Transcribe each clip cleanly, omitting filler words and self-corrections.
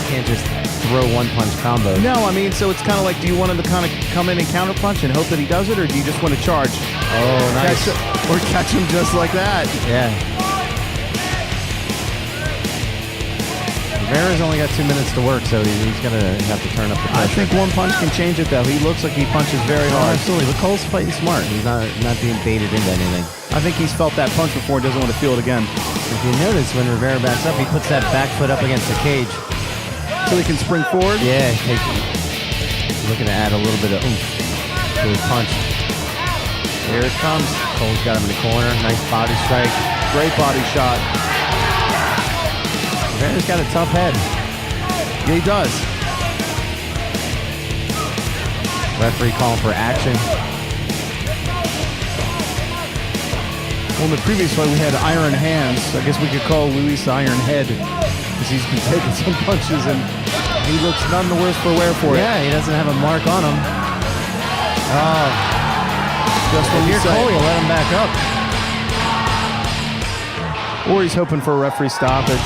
can't just throw one-punch combo. No, I mean, so it's kind of like, do you want him to kind of come in and counterpunch and hope that he does it, or do you just want to charge? Oh, nice. Catch him just like that. Yeah. Rivera's only got 2 minutes to work, so he's going to have to turn up the pressure. I think one punch can change it, though. He looks like he punches very hard. Absolutely, but Cole's fighting smart. He's not being baited into anything. I think he's felt that punch before, doesn't want to feel it again. If you notice, when Rivera backs up, he puts that back foot up against the cage. So he can spring forward? Yeah, he's looking to add a little bit of oomph to his punch. Here it comes. Cole's got him in the corner. Nice body strike. Great body shot. Rivera's got a tough head. Yeah, he does. Referee calling for action. Well, in the previous fight, we had iron hands. I guess we could call Luis Iron Head, because he's been taking some punches, and he looks none the worse for wear for it. Yeah, he doesn't have a mark on him. Oh. Just when If you're Cole, you'll let him back up. Or he's hoping for a referee stoppage.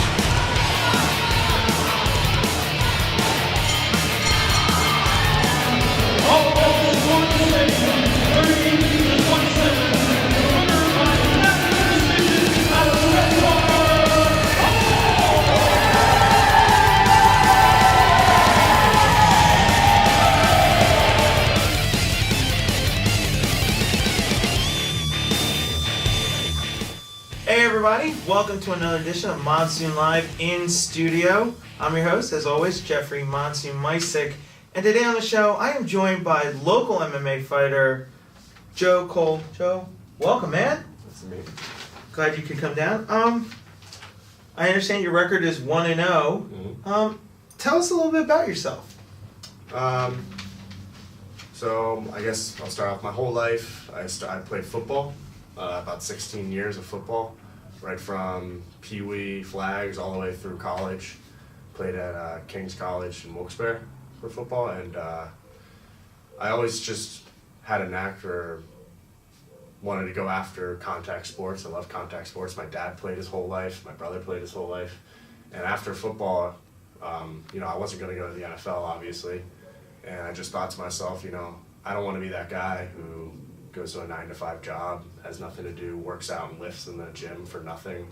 Hey everybody, welcome to another edition of Monsoon Live in Studio. I'm your host, as always, Jeffrey Monsoon Mysick. And today on the show, I am joined by local MMA fighter, Joe Cole. Joe, welcome, man. That's me. Glad you could come down. I understand your record is 1-0. Mm-hmm. Tell us a little bit about yourself. So I guess I'll start off my whole life. I played football, about 16 years of football, right from Pee-wee flags all the way through college. Played at King's College in Wilkes-Barre for football, and I always just had a knack for wanted to go after contact sports. I love contact sports. My dad played his whole life. My brother played his whole life. And after football, I wasn't going to go to the NFL, obviously. And I just thought to myself, I don't want to be that guy who goes to a 9-to-5 job, has nothing to do, works out and lifts in the gym for nothing.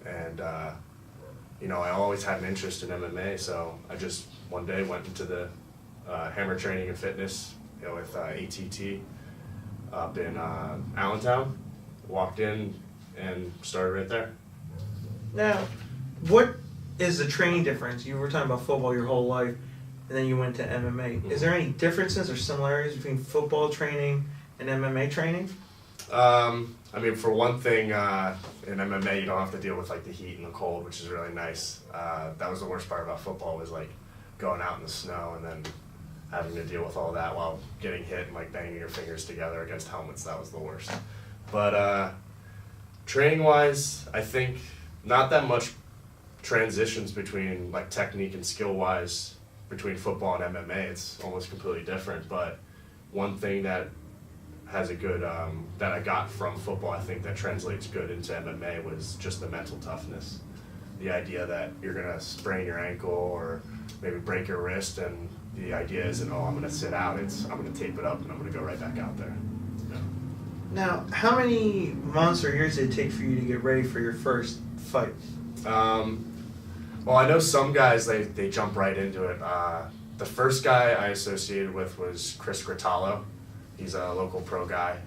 And, I always had an interest in MMA, so I just one day went into the Hammer Training and Fitness with ATT up in Allentown, walked in and started right there. Now, what is the training difference? You were talking about football your whole life, and then you went to MMA. Mm-hmm. Is there any differences or similarities between football training and MMA training? For one thing, in MMA you don't have to deal with the heat and the cold, which is really nice. That was the worst part about football, was going out in the snow and then having to deal with all that while getting hit and banging your fingers together against helmets. That was the worst. But training wise, I think not that much transitions between technique and skill wise between football and MMA. It's almost completely different. But one thing that has a good that I got from football, I think that translates good into MMA, was just the mental toughness. The idea that you're gonna sprain your ankle or maybe break your wrist, and the idea isn't, I'm gonna sit out. It's, I'm gonna tape it up and I'm gonna go right back out there. Yeah. Now, how many months or years did it take for you to get ready for your first fight? Well, I know some guys, they jump right into it. The first guy I associated with was Chris Gritalo. He's a local pro guy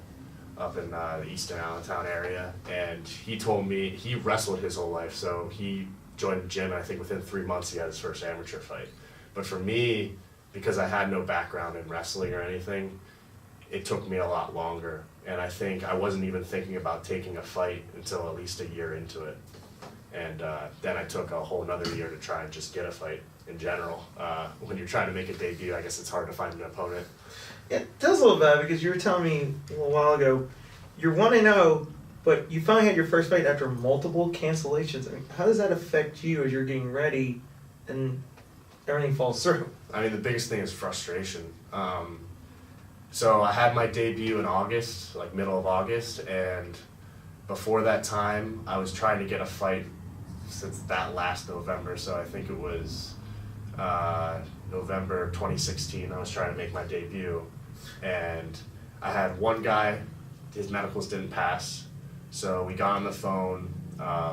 up in the Easton Allentown area, and he told me he wrestled his whole life, so he joined the gym, and I think within 3 months he had his first amateur fight. But for me, because I had no background in wrestling or anything, it took me a lot longer, and I think I wasn't even thinking about taking a fight until at least a year into it. And then I took a whole another year to try and just get a fight in general. When you're trying to make a debut, I guess it's hard to find an opponent. It does a little bad, because you were telling me a little while ago, you're 1-0, but you finally had your first fight after multiple cancellations. I mean, how does that affect you as you're getting ready and everything falls through? The biggest thing is frustration. So I had my debut in August, middle of August, and before that time, I was trying to get a fight since that last November. So I think it was November 2016. I was trying to make my debut, and I had one guy, his medicals didn't pass, so we got on the phone.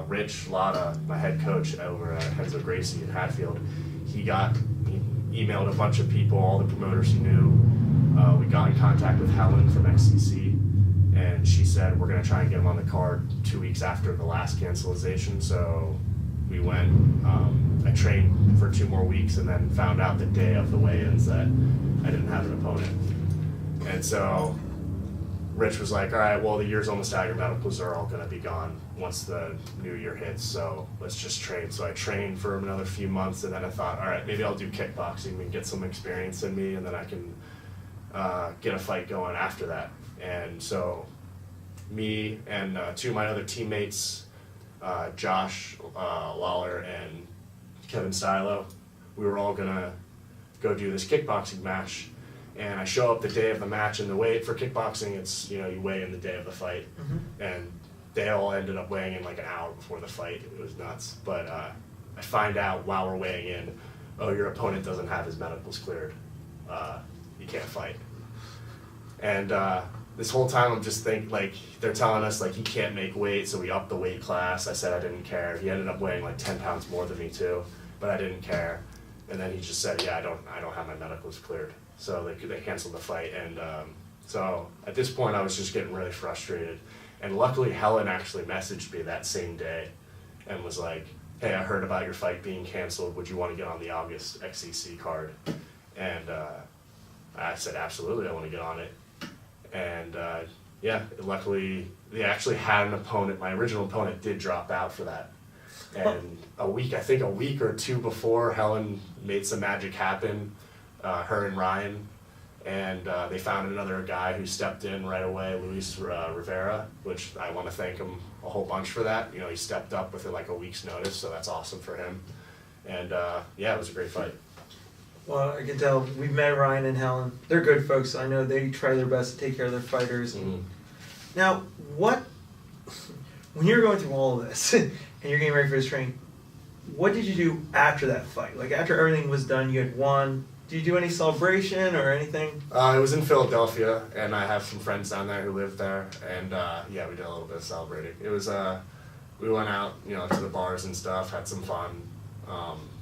Rich Latta, my head coach over at Henzo Gracie in Hatfield, he emailed a bunch of people, all the promoters he knew. We got in contact with Helen from XCC, and she said, we're gonna try and get him on the card 2 weeks after the last cancellation. So we went, I trained for 2 more weeks and then found out the day of the weigh-ins that I didn't have an opponent. And so Rich was like, all right, well, the year's almost out, your medicals are all gonna be gone once the new year hits, so let's just train. So I trained for another few months, and then I thought, all right, maybe I'll do kickboxing and get some experience in me, and then I can get a fight going after that. And so me and 2 of my other teammates, Josh Lawler and Kevin Stilo, we were all gonna go do this kickboxing match. And I show up the day of the match, and the weight for kickboxing, it's, you know, you weigh in the day of the fight. And they all ended up weighing in like an hour before the fight. It was nuts. But I find out while we're weighing in, oh, your opponent doesn't have his medicals cleared. You can't fight. And this whole time I'm just thinking, like, they're telling us, like, he can't make weight, so we upped the weight class. I said I didn't care. He ended up weighing like 10 pounds more than me too, but I didn't care. And then he just said, yeah, I don't have my medicals cleared. So they canceled the fight. And so at this point I was just getting really frustrated. And luckily Helen actually messaged me that same day and was like, hey, I heard about your fight being canceled. Would you want to get on the August XCC card? And I said, absolutely, I want to get on it. And yeah, luckily they actually had an opponent. My original opponent did drop out for that. And a week or 2 before, Helen made some magic happen, her and Ryan, and they found another guy who stepped in right away, Luis Rivera, which I want to thank him a whole bunch for that. You know, he stepped up within like a week's notice, so that's awesome for him. And yeah, it was a great fight. Well, I can tell we've met Ryan and Helen. They're good folks. I know they try their best to take care of their fighters. Now, when you're going through all of this and you're getting ready for this training, what did you do after that fight? Like, after everything was done, you had won. Did you do any celebration or anything? It was in Philadelphia, and I have some friends down there who live there, and yeah, we did a little bit of celebrating. It was we went out, you know, to the bars and stuff, had some fun.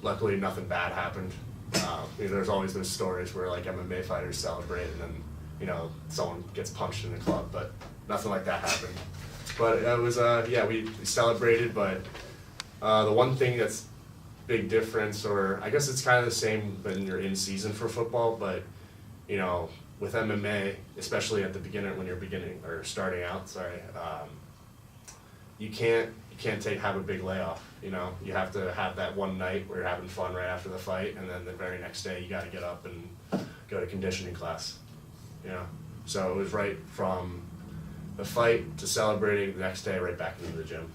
Luckily, nothing bad happened. You know, there's always those stories where like MMA fighters celebrate and then, you know, someone gets punched in the club, but nothing like that happened. But it was yeah, we celebrated, but the one thing that's big difference, or I guess it's kind of the same when you're in season for football, but you know, with MMA, especially at the beginning when you're starting out, you can't have a big layoff. You know, you have to have that one night where you're having fun right after the fight, and then the very next day you got to get up and go to conditioning class. You know, so it was right from the fight to celebrating the next day, right back into the gym.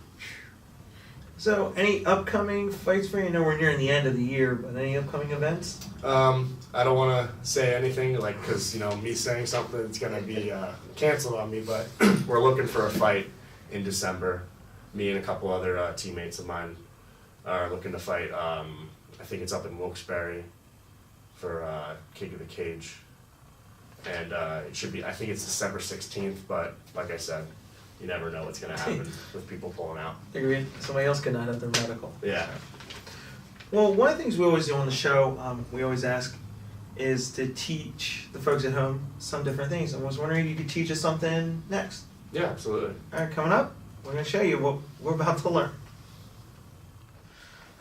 So, any upcoming fights for you? I know we're nearing the end of the year, but any upcoming events? I don't want to say anything, like, because, you know, me saying something, it's going to be canceled on me, but we're looking for a fight in December. Me and a couple other teammates of mine are looking to fight. I think it's up in Wilkes-Barre for King of the Cage. And it should be, I think it's December 16th, but like I said, you never know what's going to happen with people pulling out. Somebody else could not have their medical. Yeah. Well, one of the things we always do on the show, we always ask, is to teach the folks at home some different things. I was wondering if you could teach us something next. Yeah, absolutely. All right, coming up, we're going to show you what we're about to learn.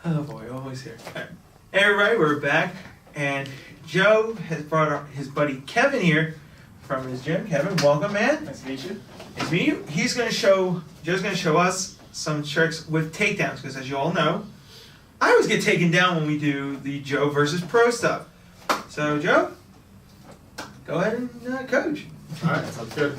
Oh boy, always here. All right. Hey everybody, we're back, and Joe has brought his buddy Kevin here from his gym. Kevin, welcome, man. Nice to meet you. Nice to meet you. Joe's going to show us some tricks with takedowns, because as you all know, I always get taken down when we do the Joe versus Pro stuff. So, Joe, go ahead and coach. All right, sounds good.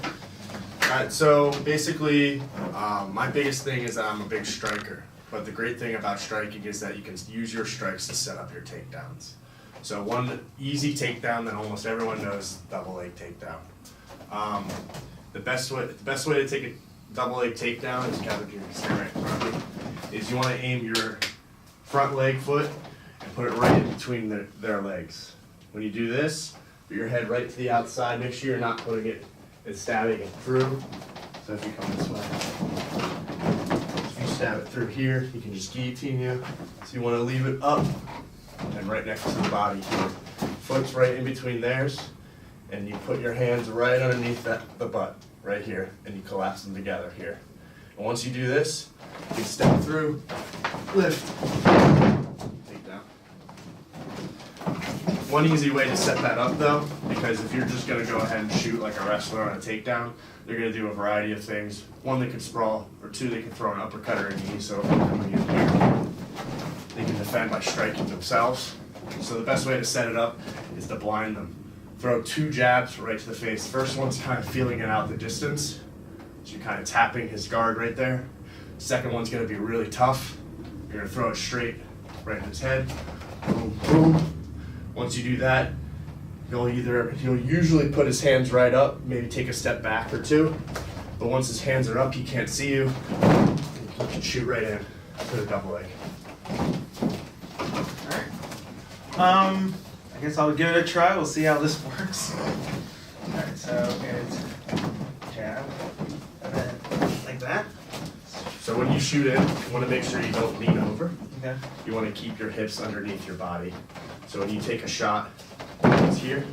All right, so basically, my biggest thing is that I'm a big striker. But the great thing about striking is that you can use your strikes to set up your takedowns. So one easy takedown that almost everyone knows, double leg takedown. The best way to take a double leg takedown is, Kevin, you stand right in front of me, is you want to aim your front leg foot and put it right in between their legs. When you do this, put your head right to the outside. Make sure you're not putting it and stabbing it through. So if you come this way, if you stab it through here, you can just guillotine you. So you want to leave it up and right next to the body here. Foot's right in between theirs, and you put your hands right underneath the butt, right here, and you collapse them together here. And once you do this, you step through, lift, take down. One easy way to set that up though, because if you're just gonna go ahead and shoot like a wrestler on a takedown, they're gonna do a variety of things. One, they could sprawl, or two, they can throw an uppercut or a knee, so if they're coming in here, they can defend by striking themselves. So the best way to set it up is to blind them. Throw 2 jabs right to the face. First one's kind of feeling it out the distance. So you're kind of tapping his guard right there. Second one's gonna be really tough. You're gonna throw it straight right in his head. Boom, boom. Once you do that, he'll usually put his hands right up, maybe take a step back or 2. But once his hands are up, he can't see you. You can shoot right in to the double leg. I guess I'll give it a try. We'll see how this works. Alright, so it's jab, and then like that. So when you shoot in, you want to make sure you don't lean over. Okay. You want to keep your hips underneath your body. So when you take a shot, it's here,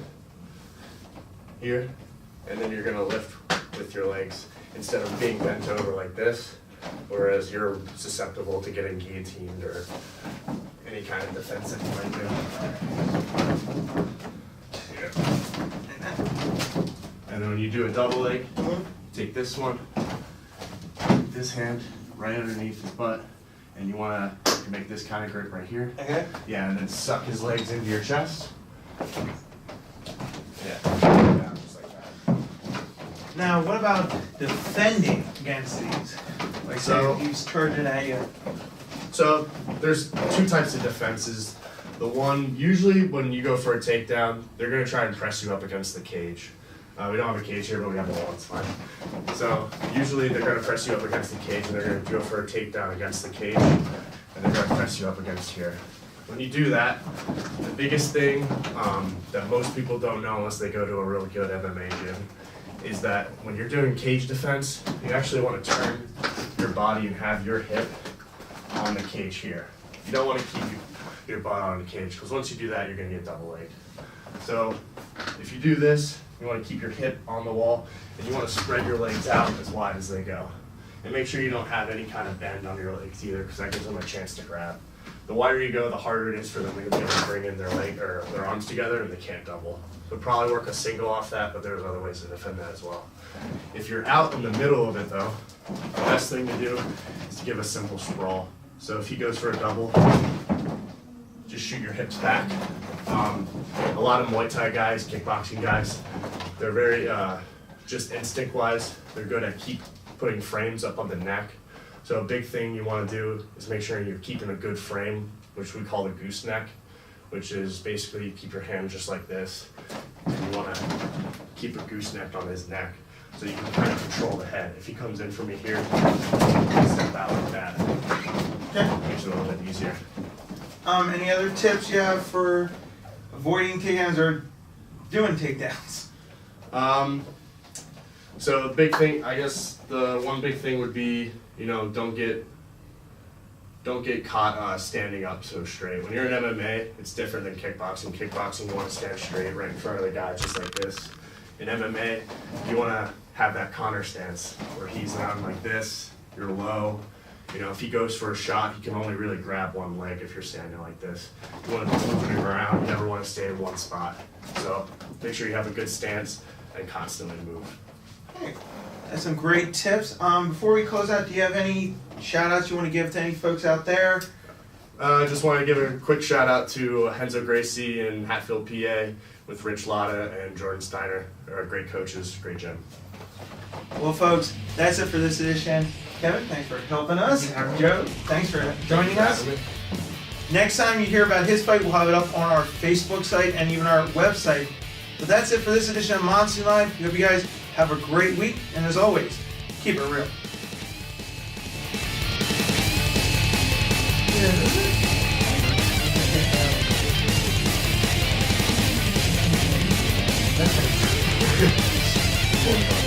here, and then you're going to lift with your legs instead of being bent over like this, whereas you're susceptible to getting guillotined or any kind of defense that you might do. And then when you do a double leg, take this one, this hand right underneath his butt, and you want to make this kind of grip right here. Okay. Yeah, and then suck his legs into your chest. Yeah, just like that. Now, what about defending against these? Like, So- say he's charging at you. So there's 2 types of defenses. The one, usually when you go for a takedown, they're going to try and press you up against the cage. We don't have a cage here, but we have a wall, it's fine. So usually they're going to press you up against the cage, and they're going to go for a takedown against the cage, and they're going to press you up against here. When you do that, the biggest thing that most people don't know unless they go to a real good MMA gym is that when you're doing cage defense, you actually want to turn your body and have your hip on the cage here. You don't want to keep your butt on the cage, because once you do that, you're going to get double legged. So if you do this, you want to keep your hip on the wall, and you want to spread your legs out as wide as they go. And make sure you don't have any kind of bend on your legs either, because that gives them a chance to grab. The wider you go, the harder it is for them to be able to bring in their leg or their arms together, and they can't double. So probably work a single off that, but there's other ways to defend that as well. If you're out in the middle of it though, the best thing to do is to give a simple sprawl. So if he goes for a double, just shoot your hips back. A lot of Muay Thai guys, kickboxing guys, they're very, just instinct-wise, they're good at keep putting frames up on the neck. So a big thing you want to do is make sure you're keeping a good frame, which we call the gooseneck, which is basically you keep your hand just like this, and you want to keep a gooseneck on his neck, so you can kind of control the head. If he comes in from here, step out like that. Makes it a little bit easier. Any other tips you have for avoiding takedowns or doing takedowns? So the big thing, I guess the one big thing would be, don't get caught standing up so straight. When you're in MMA, it's different than kickboxing. Kickboxing, you want to stand straight right in front of the guy, just like this. In MMA, you want to have that Connor stance, where he's down like this, you're low. If he goes for a shot, he can only really grab one leg if you're standing like this. You want to be moving around, you never want to stay in one spot. So make sure you have a good stance and constantly move. Hey, that's some great tips. Before we close out, do you have any shout outs you want to give to any folks out there? I just want to give a quick shout out to Henzo Gracie in Hatfield, PA, with Rich Latta and Jordan Steiner. They're great coaches, great gym. Well, folks, that's it for this edition. Kevin, thanks for helping us. Joe, thanks for joining us. Next time you hear about his fight, we'll have it up on our Facebook site and even our website. But that's it for this edition of Monsoon Live. We hope you guys have a great week, and as always, keep it real. Yeah. Well,